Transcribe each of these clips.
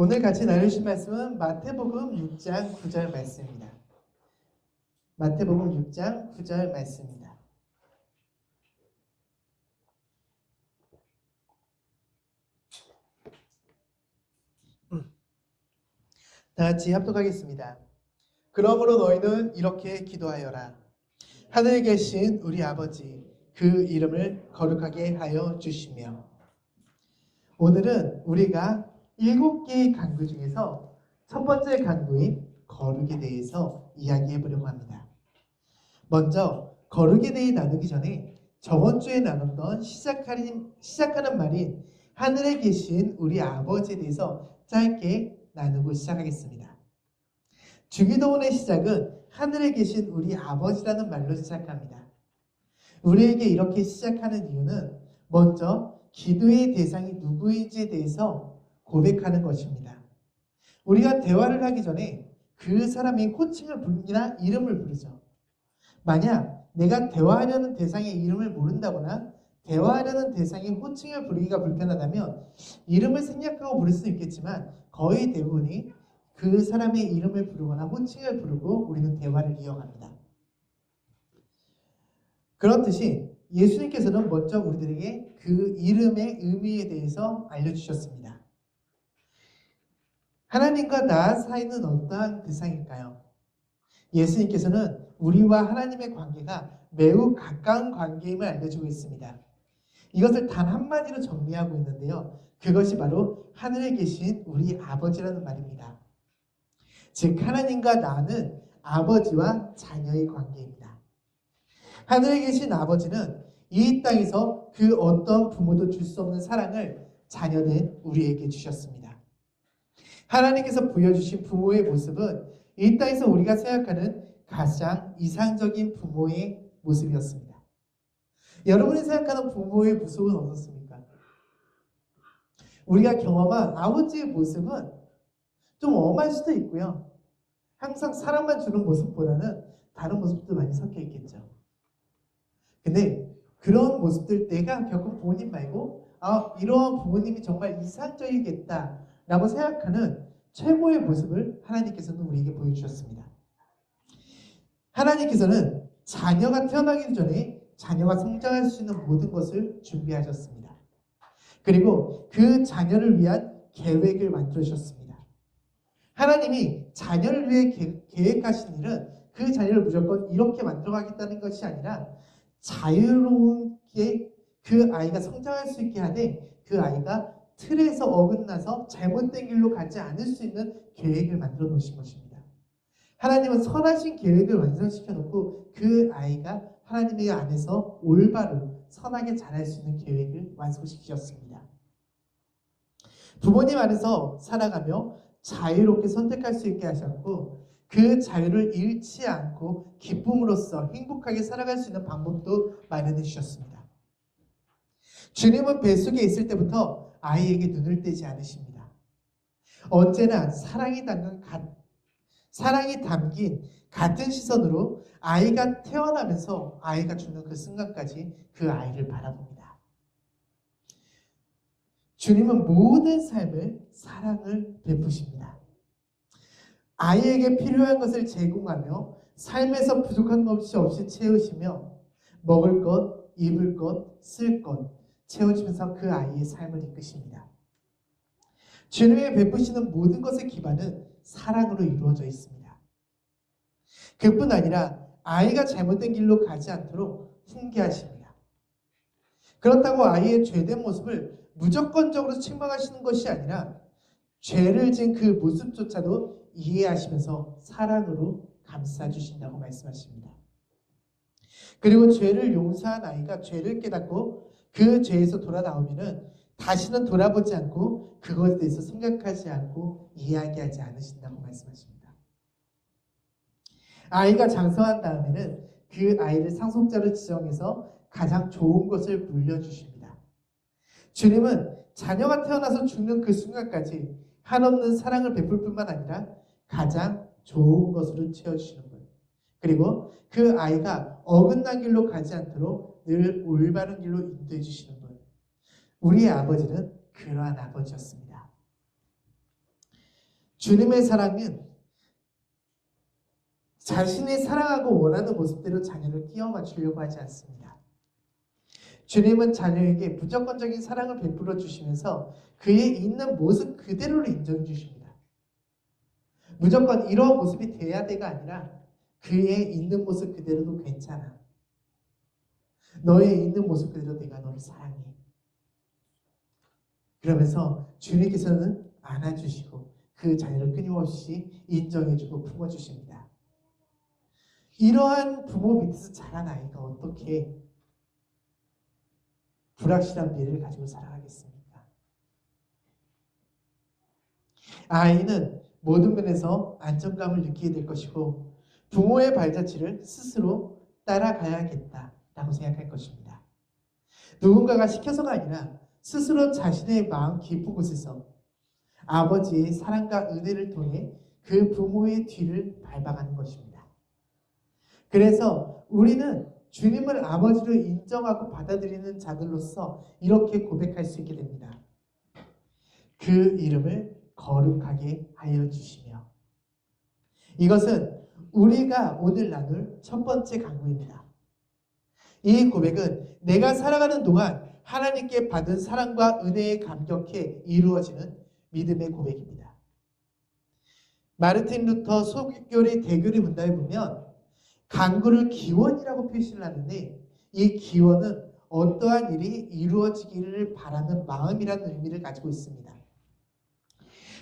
오늘 같이 나누실 말씀은 마태복음 6장 9절 말씀입니다. 마태복음 6장 9절 말씀입니다. 다 같이 합독하겠습니다. 그러므로 너희는 이렇게 기도하여라. 하늘에 계신 우리 아버지, 그 이름을 거룩하게 하여 주시며. 오늘은 우리가 7개의 간구 중에서 첫 번째 간구인 거룩에 대해서 이야기해 보려고 합니다. 먼저 거룩에 대해 나누기 전에 저번 주에 나눴던 시작하는 말인 하늘에 계신 우리 아버지에 대해서 짧게 나누고 시작하겠습니다. 주기도문의 시작은 하늘에 계신 우리 아버지라는 말로 시작합니다. 우리에게 이렇게 시작하는 이유는 먼저 기도의 대상이 누구인지에 대해서 고백하는 것입니다. 우리가 대화를 하기 전에 그 사람의 호칭을 부르기나 이름을 부르죠. 만약 내가 대화하려는 대상의 이름을 모른다거나 대화하려는 대상의 호칭을 부르기가 불편하다면 이름을 생략하고 부를 수 있겠지만 거의 대부분이 그 사람의 이름을 부르거나 호칭을 부르고 우리는 대화를 이어갑니다. 그렇듯이 예수님께서는 먼저 우리들에게 그 이름의 의미에 대해서 알려주셨습니다. 하나님과 나 사이는 어떠한 대상일까요? 예수님께서는 우리와 하나님의 관계가 매우 가까운 관계임을 알려주고 있습니다. 이것을 단 한마디로 정리하고 있는데요. 그것이 바로 하늘에 계신 우리 아버지라는 말입니다. 즉 하나님과 나는 아버지와 자녀의 관계입니다. 하늘에 계신 아버지는 이 땅에서 그 어떤 부모도 줄 수 없는 사랑을 자녀된 우리에게 주셨습니다. 하나님께서 보여주신 부모의 모습은 이 땅에서 우리가 생각하는 가장 이상적인 부모의 모습이었습니다. 여러분이 생각하는 부모의 모습은 어떻습니까? 우리가 경험한 아버지의 모습은 좀 엄할 수도 있고요. 항상 사랑만 주는 모습보다는 다른 모습도 많이 섞여 있겠죠. 근데 그런 모습들 내가 겪은 부모님 말고 이러한 부모님이 정말 이상적이겠다라고 생각하는 최고의 모습을 하나님께서는 우리에게 보여주셨습니다. 하나님께서는 자녀가 태어나기 전에 자녀가 성장할 수 있는 모든 것을 준비하셨습니다. 그리고 그 자녀를 위한 계획을 만들어주셨습니다. 하나님이 자녀를 위해 계획하신 일은 그 자녀를 무조건 이렇게 만들어가겠다는 것이 아니라 자유롭게 그 아이가 성장할 수 있게 하되 그 아이가 틀에서 어긋나서 잘못된 길로 가지 않을 수 있는 계획을 만들어 놓으신 것입니다. 하나님은 선하신 계획을 완성시켜 놓고 그 아이가 하나님의 안에서 올바로 선하게 자랄 수 있는 계획을 완성시키셨습니다. 부모님 안에서 살아가며 자유롭게 선택할 수 있게 하셨고 그 자유를 잃지 않고 기쁨으로써 행복하게 살아갈 수 있는 방법도 마련해 주셨습니다. 주님은 뱃속에 있을 때부터 아이에게 눈을 떼지 않으십니다. 언제나 사랑이 담긴 같은 시선으로 아이가 태어나면서 아이가 죽는 그 순간까지 그 아이를 바라봅니다. 주님은 모든 삶을 사랑을 베푸십니다. 아이에게 필요한 것을 제공하며 삶에서 부족한 것이 없이 채우시며 먹을 것, 입을 것, 쓸 것 채워주면서 그 아이의 삶을 이끄십니다. 주님이 베푸시는 모든 것의 기반은 사랑으로 이루어져 있습니다. 그뿐 아니라 아이가 잘못된 길로 가지 않도록 훈계하십니다. 그렇다고 아이의 죄된 모습을 무조건적으로 책망하시는 것이 아니라 죄를 지은 그 모습조차도 이해하시면서 사랑으로 감싸주신다고 말씀하십니다. 그리고 죄를 용서한 아이가 죄를 깨닫고 그 죄에서 돌아 나오면은 다시는 돌아보지 않고 그것에 대해서 생각하지 않고 이야기하지 않으신다고 말씀하십니다. 아이가 장성한 다음에는 그 아이를 상속자로 지정해서 가장 좋은 것을 물려주십니다. 주님은 자녀가 태어나서 죽는 그 순간까지 한없는 사랑을 베풀 뿐만 아니라 가장 좋은 것으로 채워주시는 분, 그리고 그 아이가 어긋난 길로 가지 않도록 늘 올바른 길로 인도해 주시는 분, 우리의 아버지는 그러한 아버지였습니다. 주님의 사랑은 자신이 사랑하고 원하는 모습대로 자녀를 끼워 맞추려고 하지 않습니다. 주님은 자녀에게 무조건적인 사랑을 베풀어 주시면서 그의 있는 모습 그대로를 인정해 주십니다. 무조건 이런 모습이 돼야 돼가 아니라 그의 있는 모습 그대로도 괜찮아. 너의 있는 모습 그대로 내가 너를 사랑해. 그러면서 주님께서는 안아주시고 그 자녀를 끊임없이 인정해주고 품어주십니다. 이러한 부모 밑에서 자란 아이가 어떻게 불확실한 미래를 가지고 살아가겠습니까? 아이는 모든 면에서 안정감을 느끼게 될 것이고 부모의 발자취를 스스로 따라가야겠다라고 생각할 것입니다. 누군가가 시켜서가 아니라 스스로 자신의 마음 깊은 곳에서 아버지의 사랑과 은혜를 통해 그 부모의 뒤를 밟아가는 것입니다. 그래서 우리는 주님을 아버지로 인정하고 받아들이는 자들로서 이렇게 고백할 수 있게 됩니다. 그 이름을 거룩하게 하여 주시며. 이것은 우리가 오늘 나눌 첫 번째 강구입니다. 이 고백은 내가 살아가는 동안 하나님께 받은 사랑과 은혜에 감격해 이루어지는 믿음의 고백입니다. 마르틴 루터 소교리 대교리 문답에 보면 강구를 기원이라고 표시를 하는데 이 기원은 어떠한 일이 이루어지기를 바라는 마음이라는 의미를 가지고 있습니다.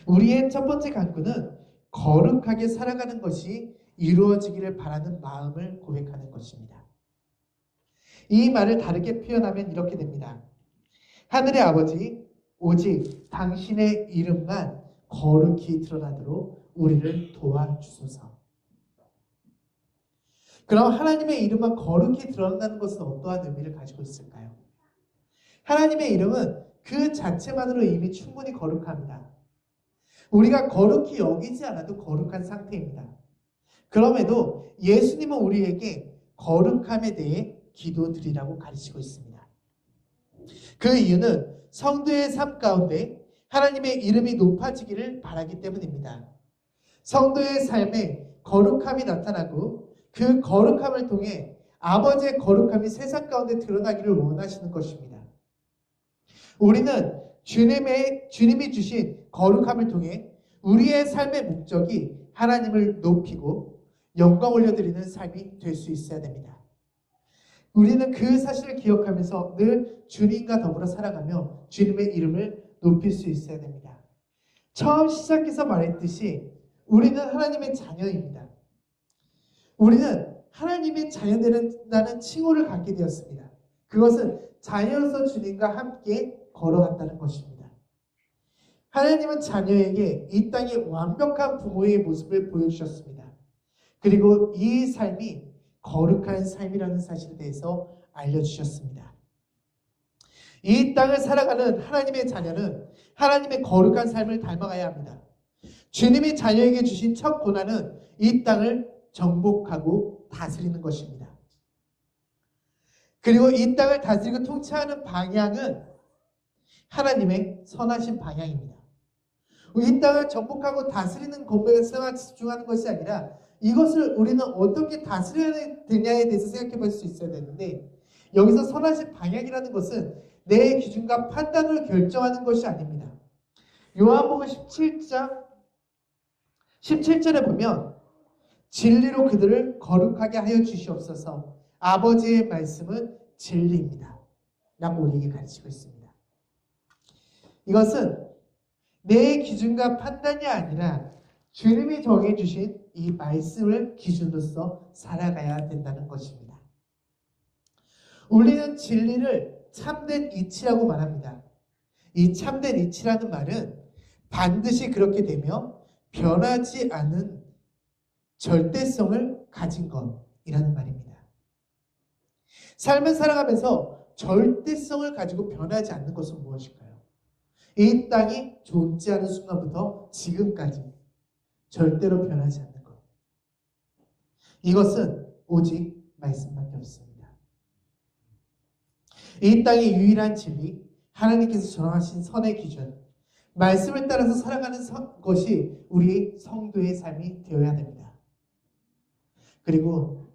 우리의 첫 번째 강구는 거룩하게 살아가는 것이 이루어지기를 바라는 마음을 고백하는 것입니다. 이 말을 다르게 표현하면 이렇게 됩니다. 하늘의 아버지, 오직 당신의 이름만 거룩히 드러나도록 우리를 도와주소서. 그럼 하나님의 이름만 거룩히 드러난다는 것은 어떠한 의미를 가지고 있을까요? 하나님의 이름은 그 자체만으로 이미 충분히 거룩합니다. 우리가 거룩히 여기지 않아도 거룩한 상태입니다. 그럼에도 예수님은 우리에게 거룩함에 대해 기도드리라고 가르치고 있습니다. 그 이유는 성도의 삶 가운데 하나님의 이름이 높아지기를 바라기 때문입니다. 성도의 삶에 거룩함이 나타나고 그 거룩함을 통해 아버지의 거룩함이 세상 가운데 드러나기를 원하시는 것입니다. 우리는 주님이 주신 거룩함을 통해 우리의 삶의 목적이 하나님을 높이고 영광 올려드리는 삶이 될 수 있어야 됩니다. 우리는 그 사실을 기억하면서 늘 주님과 더불어 살아가며 주님의 이름을 높일 수 있어야 됩니다. 처음 시작해서 말했듯이 우리는 하나님의 자녀입니다. 우리는 하나님의 자녀되는 칭호를 갖게 되었습니다. 그것은 자녀로서 주님과 함께 걸어간다는 것입니다. 하나님은 자녀에게 이 땅에 완벽한 부모의 모습을 보여주셨습니다. 그리고 이 삶이 거룩한 삶이라는 사실에 대해서 알려주셨습니다. 이 땅을 살아가는 하나님의 자녀는 하나님의 거룩한 삶을 닮아가야 합니다. 주님이 자녀에게 주신 첫 고난은 이 땅을 정복하고 다스리는 것입니다. 그리고 이 땅을 다스리고 통치하는 방향은 하나님의 선하신 방향입니다. 이 땅을 정복하고 다스리는 것에서만 집중하는 것이 아니라 이것을 우리는 어떻게 다스려야 되냐에 대해서 생각해 볼 수 있어야 되는데 여기서 선하신 방향이라는 것은 내 기준과 판단을 결정하는 것이 아닙니다. 요한복음 17장 17절에 보면 진리로 그들을 거룩하게 하여 주시옵소서. 아버지의 말씀은 진리입니다. 라고 우리에게 가르치고 있습니다. 이것은 내 기준과 판단이 아니라 주님이 정해주신 이 말씀을 기준으로서 살아가야 된다는 것입니다. 우리는 진리를 참된 이치라고 말합니다. 이 참된 이치라는 말은 반드시 그렇게 되며 변하지 않은 절대성을 가진 것이라는 말입니다. 삶을 살아가면서 절대성을 가지고 변하지 않는 것은 무엇일까요? 이 땅이 존재하는 순간부터 지금까지 절대로 변하지 않는 것. 이것은 오직 말씀밖에 없습니다. 이 땅의 유일한 진리, 하나님께서 정하신 선의 기준, 말씀을 따라서 살아가는 것이 우리 성도의 삶이 되어야 됩니다. 그리고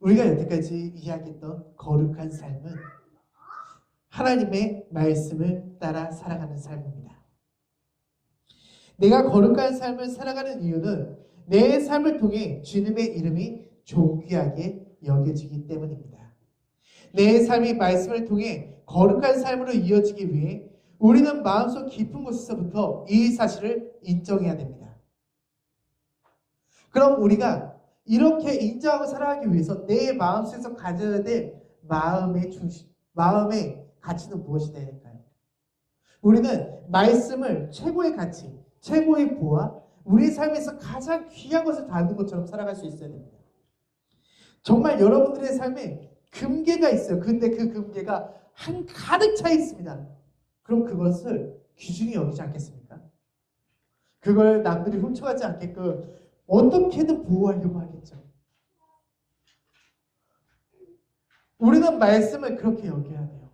우리가 여태까지 이야기했던 거룩한 삶은 하나님의 말씀을 따라 살아가는 삶입니다. 내가 거룩한 삶을 살아가는 이유는 내 삶을 통해 주님의 이름이 존귀하게 여겨지기 때문입니다. 내 삶이 말씀을 통해 거룩한 삶으로 이어지기 위해 우리는 마음속 깊은 곳에서부터 이 사실을 인정해야 됩니다. 그럼 우리가 이렇게 인정하고 살아가기 위해서 내 마음속에서 가져야 될 마음의 가치는 무엇이 되어야 될까요? 우리는 말씀을 최고의 가치, 최고의 보화, 우리의 삶에서 가장 귀한 것을 다루는 것처럼 살아갈 수 있어야 됩니다. 정말 여러분들의 삶에 금괴가 있어요. 근데 그 금괴가 한가득 차 있습니다. 그럼 그것을 귀중히 여기지 않겠습니까? 그걸 남들이 훔쳐가지 않게끔 어떻게든 보호하려고 하겠죠. 우리는 말씀을 그렇게 여겨야 돼요.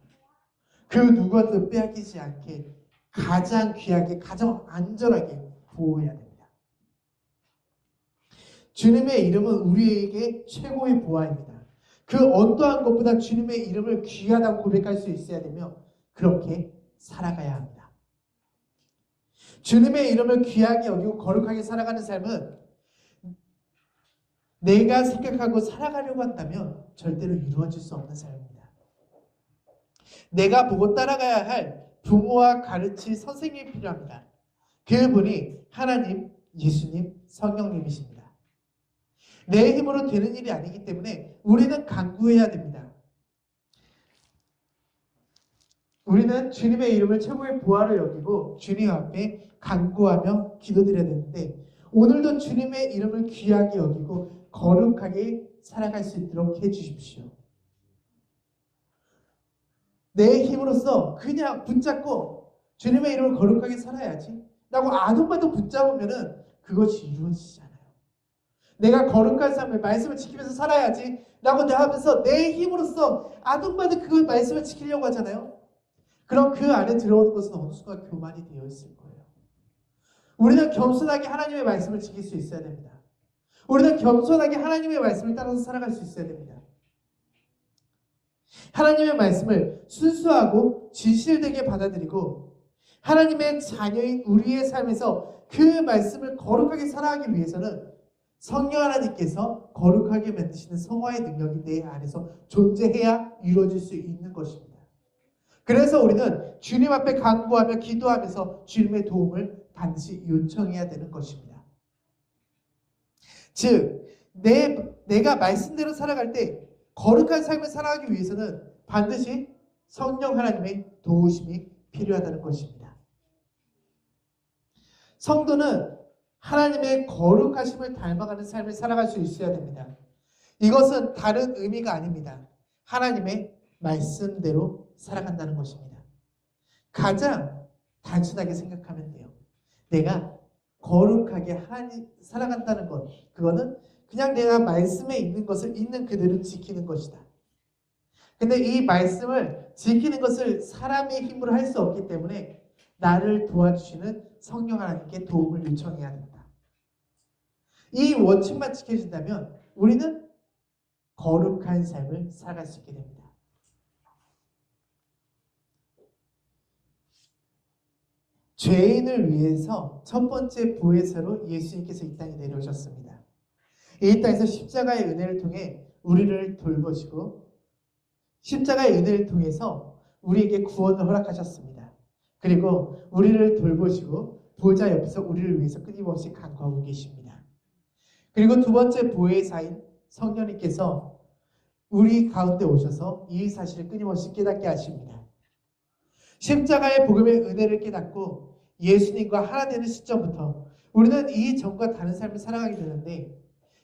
그 누구한테도 빼앗기지 않게 가장 귀하게, 가장 안전하게 보호해야 됩니다. 주님의 이름은 우리에게 최고의 보화입니다. 그 어떠한 것보다 주님의 이름을 귀하다고 고백할 수 있어야 되며 그렇게 살아가야 합니다. 주님의 이름을 귀하게 여기고 거룩하게 살아가는 삶은 내가 생각하고 살아가려고 한다면 절대로 이루어질 수 없는 삶입니다. 내가 보고 따라가야 할 부모와 가르칠 선생님이 필요합니다. 그분이 하나님, 예수님, 성령님이십니다. 내 힘으로 되는 일이 아니기 때문에 우리는 간구해야 됩니다. 우리는 주님의 이름을 최고의 보화를 여기고 주님 앞에 간구하며 기도드려야 되는데 오늘도 주님의 이름을 귀하게 여기고 거룩하게 살아갈 수 있도록 해주십시오. 내 힘으로써 그냥 붙잡고 주님의 이름을 거룩하게 살아야지 라고 아둥바둥 붙잡으면 그것이 이루어지지 않아요. 내가 거룩한 삶을 말씀을 지키면서 살아야지 라고 하면서 내 힘으로써 아둥바둥 그 말씀을 지키려고 하잖아요. 그럼 그 안에 들어오는 것은 어느 순간 교만이 되어 있을 거예요. 우리는 겸손하게 하나님의 말씀을 지킬 수 있어야 됩니다. 우리는 겸손하게 하나님의 말씀을 따라서 살아갈 수 있어야 됩니다. 하나님의 말씀을 순수하고 진실되게 받아들이고 하나님의 자녀인 우리의 삶에서 그 말씀을 거룩하게 살아가기 위해서는 성령 하나님께서 거룩하게 만드시는 성화의 능력이 내 안에서 존재해야 이루어질 수 있는 것입니다. 그래서 우리는 주님 앞에 간구하며 기도하면서 주님의 도움을 반드시 요청해야 되는 것입니다. 즉, 내가 말씀대로 살아갈 때 거룩한 삶을 살아가기 위해서는 반드시 성령 하나님의 도우심이 필요하다는 것입니다. 성도는 하나님의 거룩하심을 닮아가는 삶을 살아갈 수 있어야 됩니다. 이것은 다른 의미가 아닙니다. 하나님의 말씀대로 살아간다는 것입니다. 가장 단순하게 생각하면 돼요. 내가 거룩하게 살아간다는 것, 그거는 그냥 내가 말씀에 있는 것을 있는 그대로 지키는 것이다. 근데 이 말씀을 지키는 것을 사람의 힘으로 할 수 없기 때문에 나를 도와주시는 성령 하나님께 도움을 요청해야 된다. 이 원칙만 지켜진다면 우리는 거룩한 삶을 살아갈 수 있게 됩니다. 죄인을 위해서 첫 번째 보혜사로 예수님께서 이 땅에 내려오셨습니다. 이 땅에서 십자가의 은혜를 통해 우리를 돌보시고 십자가의 은혜를 통해서 우리에게 구원을 허락하셨습니다. 그리고 우리를 돌보시고 보좌 옆에서 우리를 위해서 끊임없이 간구하고 계십니다. 그리고 두 번째 보혜사인 성령님께서 우리 가운데 오셔서 이 사실을 끊임없이 깨닫게 하십니다. 십자가의 복음의 은혜를 깨닫고 예수님과 하나 되는 시점부터 우리는 이 전과 다른 삶을 살아가게 되는데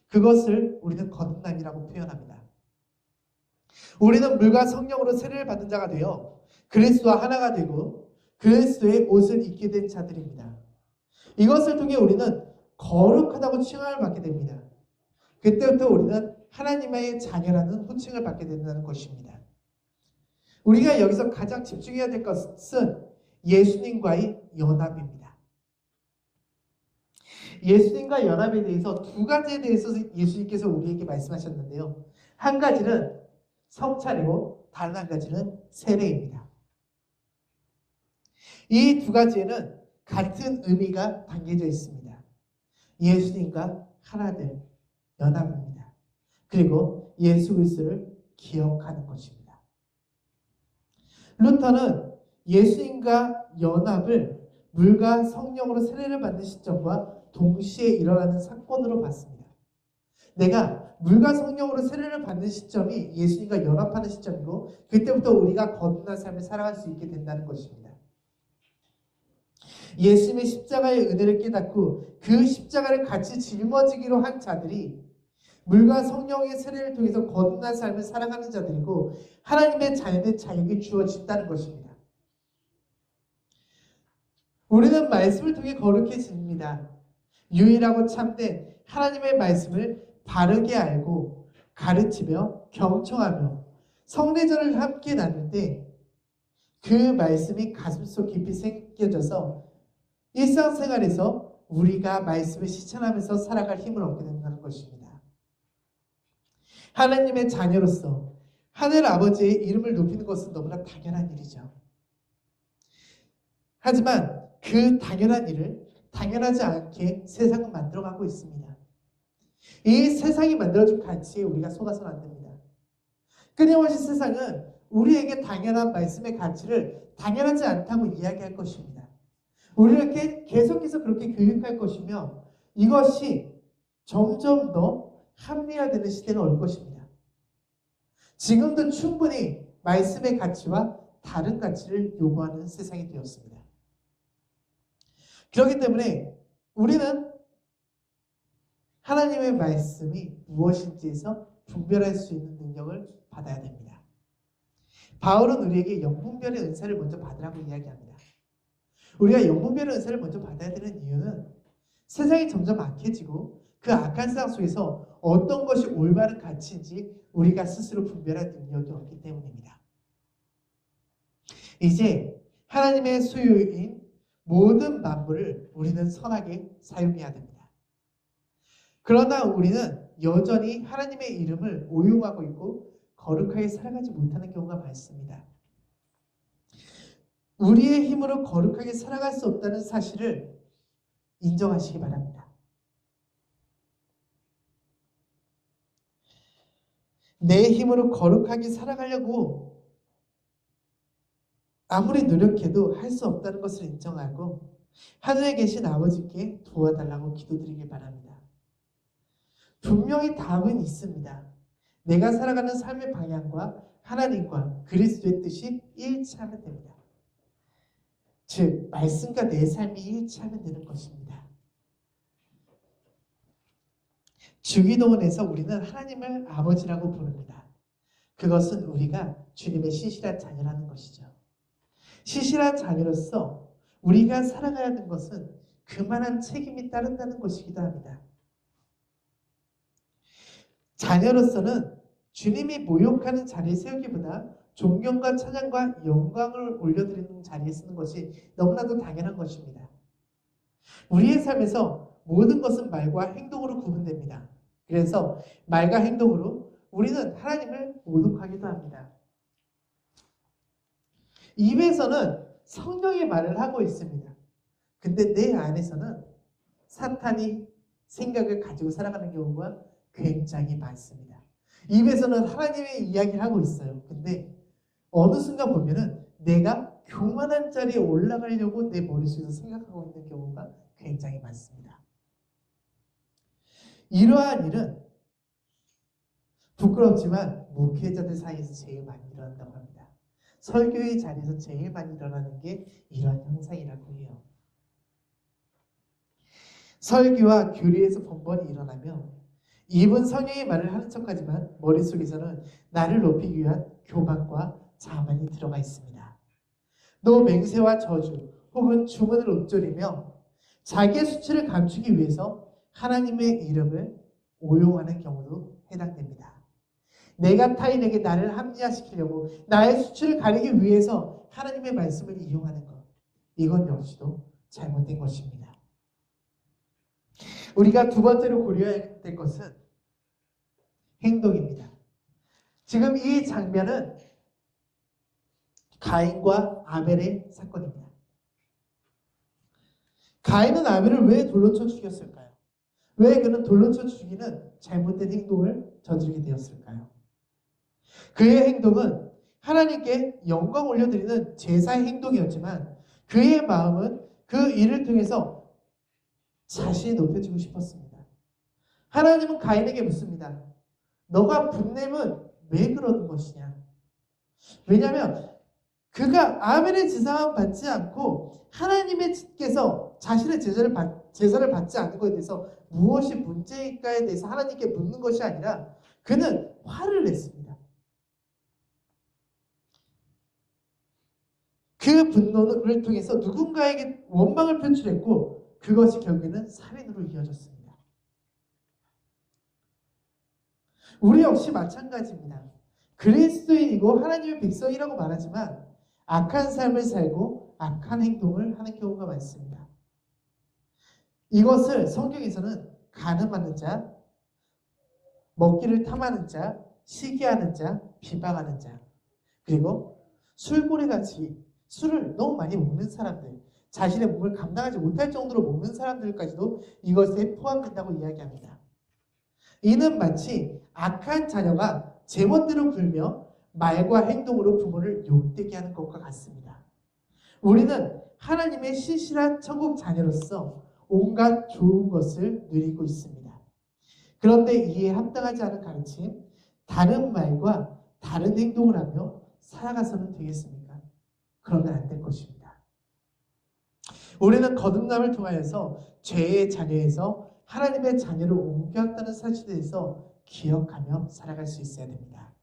그것을 우리는 거듭남이라고 표현합니다. 우리는 물과 성령으로 세례를 받은 자가 되어 그리스도와 하나가 되고 그리스도의 옷을 입게 된 자들입니다. 이것을 통해 우리는 거룩하다고 칭함을 받게 됩니다. 그때부터 우리는 하나님의 자녀라는 호칭을 받게 된다는 것입니다. 우리가 여기서 가장 집중해야 될 것은 예수님과의 연합입니다. 예수님과 연합에 대해서 두 가지에 대해서 예수님께서 우리에게 말씀하셨는데요. 한 가지는 성찬이고 다른 한 가지는 세례입니다. 이 두 가지에는 같은 의미가 담겨져 있습니다. 예수님과 하나됨, 연합입니다. 그리고 예수 그리스도를 기억하는 것입니다. 루터는 예수님과 연합을 물과 성령으로 세례를 받는 시점과 동시에 일어나는 사건으로 봤습니다. 내가 물과 성령으로 세례를 받는 시점이 예수님과 연합하는 시점이고 그때부터 우리가 거듭난 삶을 살아갈 수 있게 된다는 것입니다. 예수님의 십자가의 은혜를 깨닫고 그 십자가를 같이 짊어지기로 한 자들이 물과 성령의 세례를 통해서 거듭난 삶을 살아가는 자들이고 하나님의 자녀된 자격이 주어진다는 것입니다. 우리는 말씀을 통해 거룩해집니다. 유일하고 참된 하나님의 말씀을 바르게 알고 가르치며 경청하며 성례전을 함께 나눌 때 그 말씀이 가슴속 깊이 새겨져서 일상생활에서 우리가 말씀을 실천하면서 살아갈 힘을 얻게 된다는 것입니다. 하나님의 자녀로서 하늘 아버지의 이름을 높이는 것은 너무나 당연한 일이죠. 하지만 그 당연한 일을 당연하지 않게 세상은 만들어가고 있습니다. 이 세상이 만들어준 가치에 우리가 속아서는 안 됩니다. 끊임없이 세상은 우리에게 당연한 말씀의 가치를 당연하지 않다고 이야기할 것입니다. 우리를 계속해서 그렇게 교육할 것이며 이것이 점점 더 합리화되는 시대가 올 것입니다. 지금도 충분히 말씀의 가치와 다른 가치를 요구하는 세상이 되었습니다. 그렇기 때문에 우리는 하나님의 말씀이 무엇인지에서 분별할 수 있는 능력을 받아야 됩니다. 바울은 우리에게 영분별의 은사를 먼저 받으라고 이야기합니다. 우리가 영분별의 은사를 먼저 받아야 되는 이유는 세상이 점점 악해지고 그 악한 세상 속에서 어떤 것이 올바른 가치인지 우리가 스스로 분별할 능력이 없기 때문입니다. 이제 하나님의 소유인 모든 만물을 우리는 선하게 사용해야 됩니다. 그러나 우리는 여전히 하나님의 이름을 오용하고 있고 거룩하게 살아가지 못하는 경우가 많습니다. 우리의 힘으로 거룩하게 살아갈 수 없다는 사실을 인정하시기 바랍니다. 내 힘으로 거룩하게 살아가려고 아무리 노력해도 할 수 없다는 것을 인정하고 하늘에 계신 아버지께 도와달라고 기도드리길 바랍니다. 분명히 답은 있습니다. 내가 살아가는 삶의 방향과 하나님과 그리스도의 뜻이 일치하면 됩니다. 즉 말씀과 내 삶이 일치하면 되는 것입니다. 주기도문에서 우리는 하나님을 아버지라고 부릅니다. 그것은 우리가 주님의 신실한 자녀라는 것이죠. 신실한 자녀로서 우리가 살아가야 하는 것은 그만한 책임이 따른다는 것이기도 합니다. 자녀로서는 주님이 모욕하는 자리에 세우기보다 존경과 찬양과 영광을 올려드리는 자리에 쓰는 것이 너무나도 당연한 것입니다. 우리의 삶에서 모든 것은 말과 행동으로 구분됩니다. 그래서 말과 행동으로 우리는 하나님을 모독하기도 합니다. 입에서는 성령의 말을 하고 있습니다. 근데 내 안에서는 사탄이 생각을 가지고 살아가는 경우가 굉장히 많습니다. 입에서는 하나님의 이야기를 하고 있어요. 근데 어느 순간 보면은 내가 교만한 자리에 올라가려고 내 머릿속에서 생각하고 있는 경우가 굉장히 많습니다. 이러한 일은 부끄럽지만 목회자들 사이에서 제일 많이 일어난다고 합니다. 설교의 자리에서 제일 많이 일어나는 게 이러한 현상이라고 해요. 설교와 교리에서 번번이 일어나며 입은 성령의 말을 하는 척하지만 머릿속에서는 나를 높이기 위한 교만과 자만이 들어가 있습니다. 또 맹세와 저주 혹은 주문을 읊조리며 자기의 수치를 감추기 위해서 하나님의 이름을 오용하는 경우도 해당됩니다. 내가 타인에게 나를 합리화시키려고 나의 수치를 가리기 위해서 하나님의 말씀을 이용하는 것, 이건 역시도 잘못된 것입니다. 우리가 두 번째로 고려해야 될 것은 행동입니다. 지금 이 장면은 가인과 아벨의 사건입니다. 가인은 아벨을 왜 돌로 쳐 죽였을까요? 왜 그는 돌로 쳐 죽이는 잘못된 행동을 저지르게 되었을까요? 그의 행동은 하나님께 영광 올려드리는 제사의 행동이었지만 그의 마음은 그 일을 통해서 자신이 높여지고 싶었습니다. 하나님은 가인에게 묻습니다. 너가 분냄은 왜 그러는 것이냐? 왜냐하면 그가 아벨의 제사만 받지 않고 하나님께서 자신의 제사를 받지 않는 것에 대해서 무엇이 문제일까에 대해서 하나님께 묻는 것이 아니라 그는 화를 냈습니다. 그 분노를 통해서 누군가에게 원망을 표출했고 그것이 결국에는 살인으로 이어졌습니다. 우리 역시 마찬가지입니다. 그리스도인이고 하나님의 백성이라고 말하지만 악한 삶을 살고 악한 행동을 하는 경우가 많습니다. 이것을 성경에서는 간음하는 자, 먹기를 탐하는 자, 시기하는 자, 비방하는 자, 그리고 술고래같이 술을 너무 많이 먹는 사람들, 자신의 몸을 감당하지 못할 정도로 먹는 사람들까지도 이것에 포함된다고 이야기합니다. 이는 마치 악한 자녀가 제멋대로 굴며 말과 행동으로 부모를 욕되게 하는 것과 같습니다. 우리는 하나님의 신실한 천국 자녀로서 온갖 좋은 것을 누리고 있습니다. 그런데 이에 합당하지 않은 가르침, 다른 말과 다른 행동을 하며 살아가서는 되겠습니까? 그러면 안 될 것입니다. 우리는 거듭남을 통하여서 죄의 자녀에서 하나님의 자녀로 옮겨왔다는 사실에 대해서 기억하며 살아갈 수 있어야 됩니다.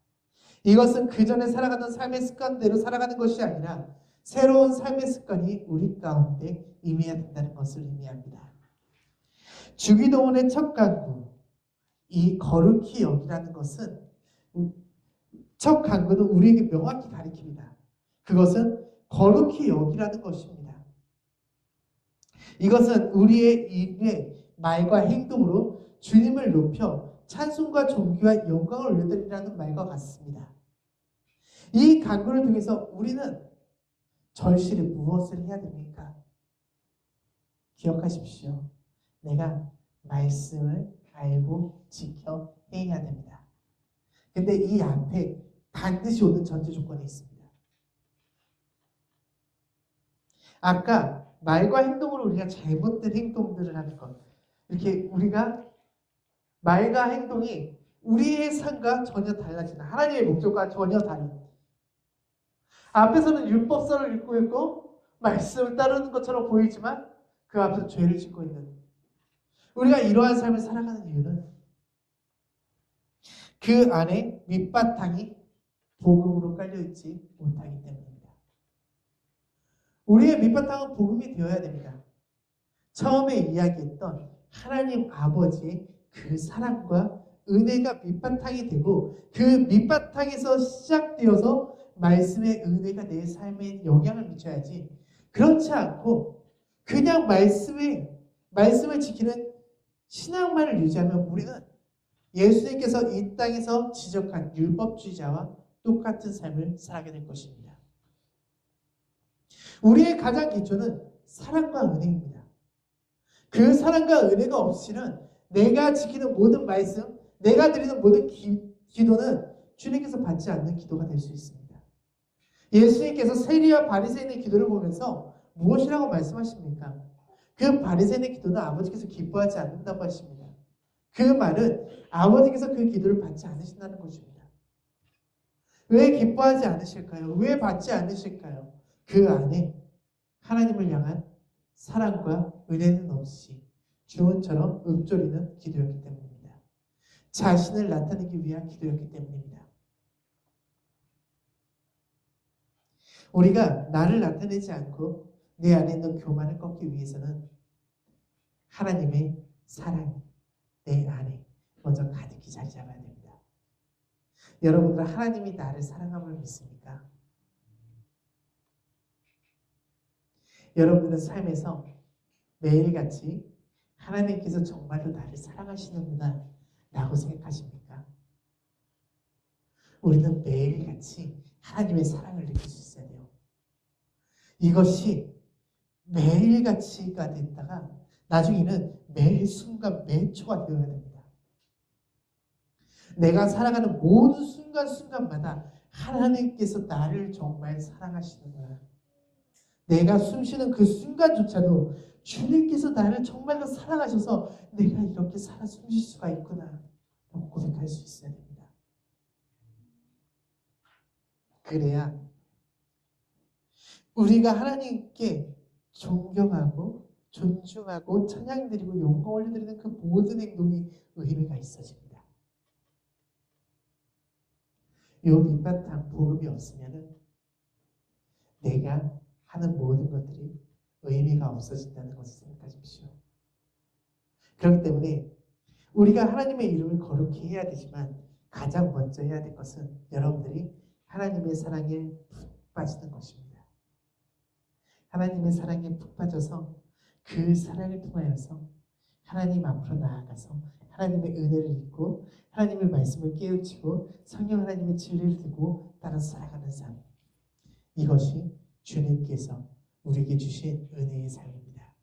이것은 그 전에 살아가던 삶의 습관대로 살아가는 것이 아니라 새로운 삶의 습관이 우리 가운데 임해야 된다는 것을 의미합니다. 주기도문의 첫 간구, 이 거룩히 여기라는 것은 첫 간구는 우리에게 명확히 가리킵니다. 그것은 거룩히 여기라는 것입니다. 이것은 우리의 입의 말과 행동으로 주님을 높여 찬송과 존귀와 영광을 올려드리라는 말과 같습니다. 이 간구를 통해서 우리는 절실히 무엇을 해야 됩니까? 기억하십시오. 내가 말씀을 알고 지켜 행해야 됩니다. 근데 이 앞에 반드시 오는 전제 조건이 있습니다. 아까 말과 행동으로 우리가 잘못된 행동들을 하는 것, 이렇게 우리가 말과 행동이 우리의 삶과 전혀 달라지는, 하나님의 목적과 전혀 다른, 앞에서는 율법서를 읽고 있고 말씀을 따르는 것처럼 보이지만 그 앞에서 죄를 짓고 있는, 우리가 이러한 삶을 살아가는 이유는 그 안에 밑바탕이 복음으로 깔려있지 못하기 때문입니다. 우리의 밑바탕은 복음이 되어야 됩니다. 처음에 이야기했던 하나님 아버지의 그 사랑과 은혜가 밑바탕이 되고 그 밑바탕에서 시작되어서 말씀의 은혜가 내 삶에 영향을 미쳐야지, 그렇지 않고 그냥 말씀을 지키는 신앙만을 유지하면 우리는 예수님께서 이 땅에서 지적한 율법주의자와 똑같은 삶을 살아가게 될 것입니다. 우리의 가장 기초는 사랑과 은혜입니다. 그 사랑과 은혜가 없이는 내가 지키는 모든 말씀, 내가 드리는 모든 기도는 주님께서 받지 않는 기도가 될 수 있습니다. 예수님께서 세리와 바리새인의 기도를 보면서 무엇이라고 말씀하십니까? 그 바리새인의 기도는 아버지께서 기뻐하지 않는다고 하십니다. 그 말은 아버지께서 그 기도를 받지 않으신다는 것입니다. 왜 기뻐하지 않으실까요? 왜 받지 않으실까요? 그 안에 하나님을 향한 사랑과 은혜는 없이 주원처럼 읊조리는 기도였기 때문입니다. 자신을 나타내기 위한 기도였기 때문입니다. 우리가 나를 나타내지 않고 내 안에 있는 교만을 꺾기 위해서는 하나님의 사랑이 내 안에 먼저 가득히 자리 잡아야 됩니다. 여러분들 하나님이 나를 사랑함을 믿습니까? 여러분들은 삶에서 매일같이 하나님께서 정말로 나를 사랑하시는구나 라고 생각하십니까? 우리는 매일같이 하나님의 사랑을 느낄 수 있어야 돼요. 이것이 매일같이가 됐다가 나중에는 매 순간 매 초가 되어야 됩니다. 내가 살아가는 모든 순간순간마다 하나님께서 나를 정말 사랑하시는구나. 내가 숨쉬는 그 순간조차도 주님께서 나를 정말로 사랑하셔서 내가 이렇게 살아 숨쉴 수가 있구나 라고 고백할 수 있어야 됩니다. 그래야 우리가 하나님께 존경하고 존중하고 찬양드리고 영광 올려드리는 그 모든 행동이 의미가 있어집니다. 이 밑바탕 복음이 없으면 내가 하는 모든 것들이 의미가 없어진다는 것을 생각하십시오. 그렇기 때문에 우리가 하나님의 이름을 거룩히 해야 되지만 가장 먼저 해야 될 것은 여러분들이 하나님의 사랑에 푹 빠지는 것입니다. 하나님의 사랑에 푹 빠져서 그 사랑을 통하여서 하나님 앞으로 나아가서 하나님의 은혜를 입고 하나님의 말씀을 깨우치고 성령 하나님의 진리를 듣고 따라 살아가는 삶. 이것이 주님께서 우리에게 주신 은혜의 삶입니다.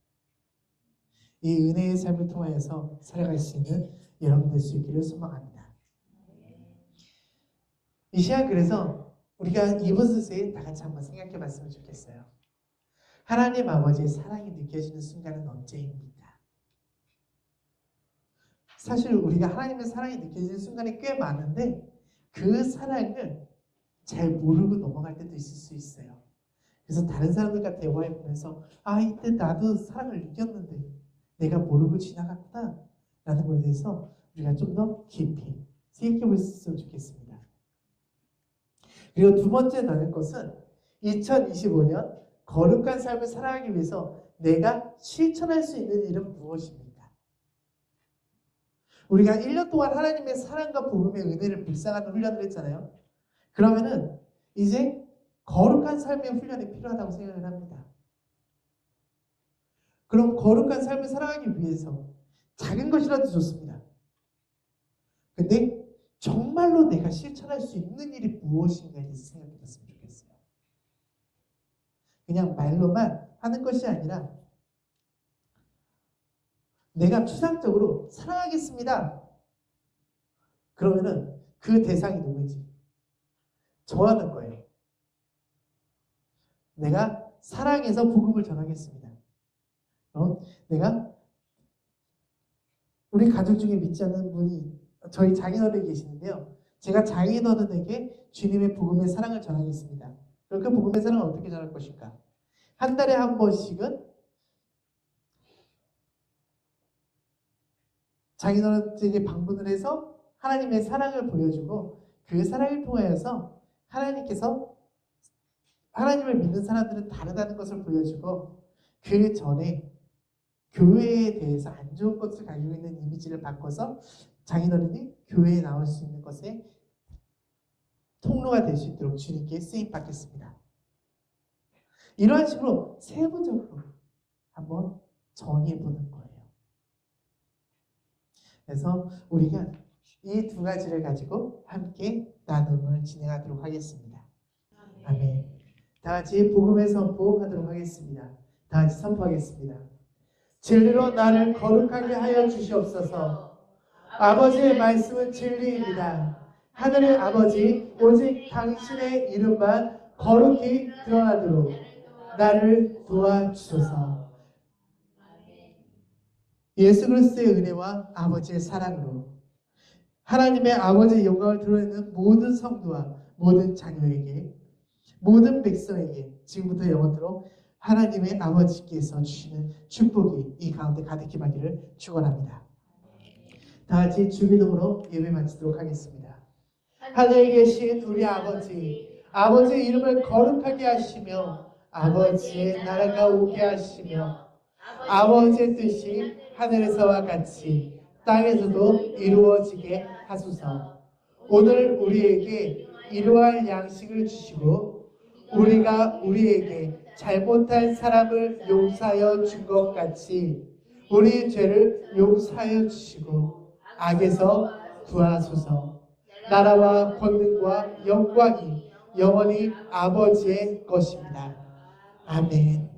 이 은혜의 삶을 통하여서 살아갈 수 있는 여러분 될 수 있기를 소망합니다. 이 시간 그래서 우리가 이번 순서에 다 같이 한번 생각해 봤으면 좋겠어요. 하나님 아버지의 사랑이 느껴지는 순간은 언제입니까? 사실 우리가 하나님의 사랑이 느껴지는 순간이 꽤 많은데 그 사랑을 잘 모르고 넘어갈 때도 있을 수 있어요. 그래서 다른 사람들과 대화해 보면서 이때 나도 사랑을 느꼈는데 내가 모르고 지나갔구나 라는 것에 대해서 우리가 좀 더 깊이 생각해 볼 수 있으면 좋겠습니다. 그리고 두 번째 나눌 것은 2025년 거룩한 삶을 살아가기 위해서 내가 실천할 수 있는 일은 무엇입니까? 우리가 1년 동안 하나님의 사랑과 복음의 은혜를 묵상하는 훈련을 했잖아요. 그러면은 이제 거룩한 삶의 훈련이 필요하다고 생각을 합니다. 그럼 거룩한 삶을 살아가기 위해서 작은 것이라도 좋습니다. 근데 정말로 내가 실천할 수 있는 일이 무엇인가에 대해서 생각해 봤으면 좋겠어요. 그냥 말로만 하는 것이 아니라 내가 추상적으로 사랑하겠습니다. 그러면은 그 대상이 누구인지 정하는 거예요. 내가 사랑해서 복음을 전하겠습니다. 내가 우리 가족 중에 믿지 않는 분이 저희 장인어른이 계시는데요. 제가 장인어른에게 주님의 복음의 사랑을 전하겠습니다. 그럼 그 복음의 사랑을 어떻게 전할 것일까? 한 달에 한 번씩은 장인어른에게 방문을 해서 하나님의 사랑을 보여주고 그 사랑을 통하여서 하나님께서 하나님을 믿는 사람들은 다르다는 것을 보여주고 그 전에 교회에 대해서 안 좋은 것을 가지고 있는 이미지를 바꿔서 장인어른이 교회에 나올 수 있는 것에 통로가 될 수 있도록 주님께 쓰임 받겠습니다. 이러한 식으로 세부적으로 한번 정의해보는 거예요. 그래서 우리가 이 두 가지를 가지고 함께 나눔을 진행하도록 하겠습니다. 아멘. 다 같이 복음의 선포하도록 하겠습니다. 다 같이 선포하겠습니다. 진리로 나를 거룩하게 하여 주시옵소서. 아버지의 말씀은 진리입니다. 하늘의 아버지, 오직 당신의 이름만 거룩히 드러나도록 나를 도와주소서. 예수 그리스도의 은혜와 아버지의 사랑으로 하나님의 아버지의 영광을 드러내는 모든 성도와 모든 자녀에게, 모든 백성에게 지금부터 영원토록 하나님의 아버지께서 주시는 축복이 이 가운데 가득히하기를 축원합니다. 다 같이 주기도문으로 예배 마치도록 하겠습니다. 하늘에 계신 우리 아버지, 아버지의 이름을 거룩하게 하시며 아버지의 나라가 오게 하시며 아버지의 뜻이 하늘에서와 같이 땅에서도 이루어지게 하소서. 오늘 우리에게 이러할 양식을 주시고 우리가 우리에게 잘못한 사람을 용서하여 준 것 같이 우리 죄를 용서하여 주시고 악에서 구하소서. 나라와 권능과 영광이 영원히 아버지의 것입니다. 아멘.